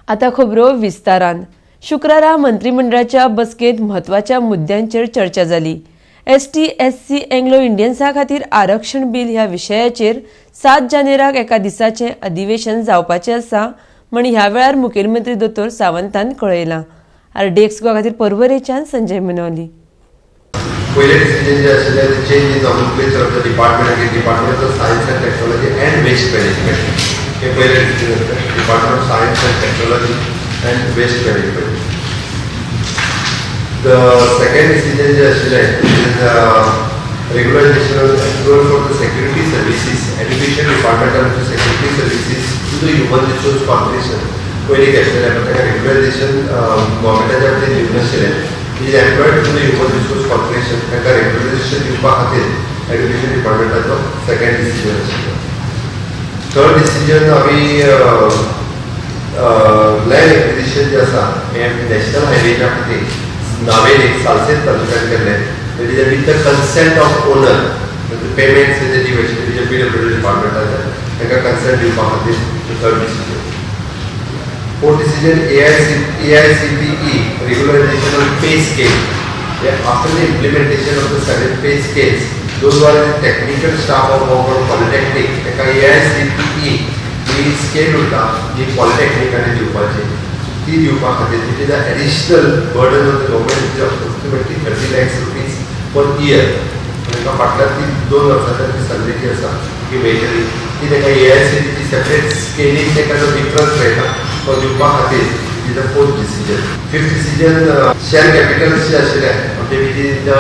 आता खबरो विस्तारान। शुक्रारा मंत्रिमंडळाच्या बसकेत म्हत्वाच्या मुद्द्यांचेर चर्चा जाली। एसटी एससी एंग्लो इंडियन्सा खातीर आरक्षण बिल ह्या विशयाचेर 7 जानेराक एका दिसाचें अधिवेशन जावपाचें आसा म्हण ह्या वेळार मुखेलमंत्री दोतोर सावंतान कळयलां। RDX खातीर परवरेच्यान संजय मनवली। पहिले डिसिजन जे आशिल्ले ते change in nomenclature of the department of science and technology and waste management हे पहिले decision department of science and technology and waste management. The second decision जे आशिल्ले regularization of approval for the security services, education department of the security services to the human resource corporation पहिले घेतलेले पण ताका regularization गव्हर्नमेंटाच्या खातीर दिवंक नाशिल्ले। is employed to the human resource corporation ताका regularization दिवपा खातीर education departmentaचो सेकंड डिसिजन आशिल्लो। थर्ड डिसिजन आमी लँड एक्विजिशन जे आसा हे नॅशनल हायवेच्या खातीर नावेली सालसेत तालुक्यात केल्ले। It is with the consent of owner. The payments is the PWD department ताका consent दिवपा खातीर third decision. Fourth decision AICTE regularization of pay scale. After the implementation of the seven pay scales, those who are the technical staff of polytechnic ताका AICTE ही scale उरता जी polytechnic आणि दिवपाची ती दिवपा खातीर it is an additional burden on the government of approximately 30 lakhs rupees per year. ताका फाटल्या 2 वर्सांची सॅलरी जी आसा ती मेळटली ती ताका AICTE सेपरेट स्केलिंग ताका जो डिफरन्स मेळटा तो दिवपा खातीर it is the fourth decision. Fifth decision share capitals जे आशिल्ले म्हणजे with the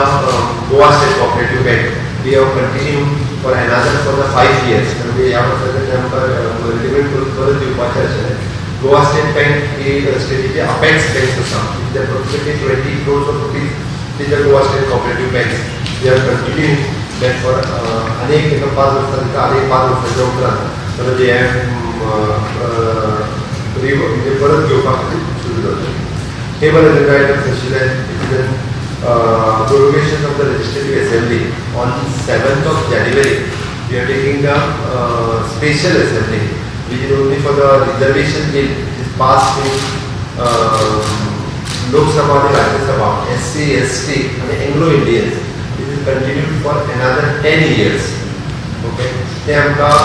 Goa state cooperative bank we have continue for another for the 5 years म्हणजे ह्या वर्साचे आमकां मल्टिपल परत दिवपाचें आशिल्लें। गोवा स्टेट बँक ही स्टेटीची अपेक्स बँक आसा approximately 20 crores of rupees in the Goa State Cooperative Bank. They are continuing that for अनेक 5 वर्सांचा अनेक 5 वर्सांच्या उपरांत म्हणजे हे परत घेवपा खातीर सुरू जातलें। हे बरें आयटम्स आशिल्ले prorogation of the legislative assembly on 7th of January. We are taking the special assembly which is only for the reservation bill which is passed in Lok Sabha and Rajya Sabha, SC, ST and Anglo Indians. This is continued for another 10 years. Okay. ते आमकां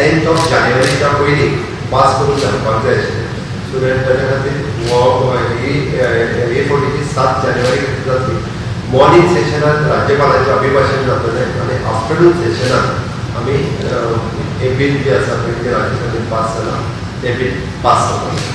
10th of January च्या पयलीं पास करून जावपाक जाय आशिल्लें। सो ताच्या खातीर हे फावटीची 7 जानेवारी जातली। मॉर्निंग सेशनात राज्यपालाचें अभिभाशण जातलें आनी आफ्टरनून सेशनात आमी हे बील जे आसा पळय ते राज्यसभेत पास जालां ते बील पास जातलें।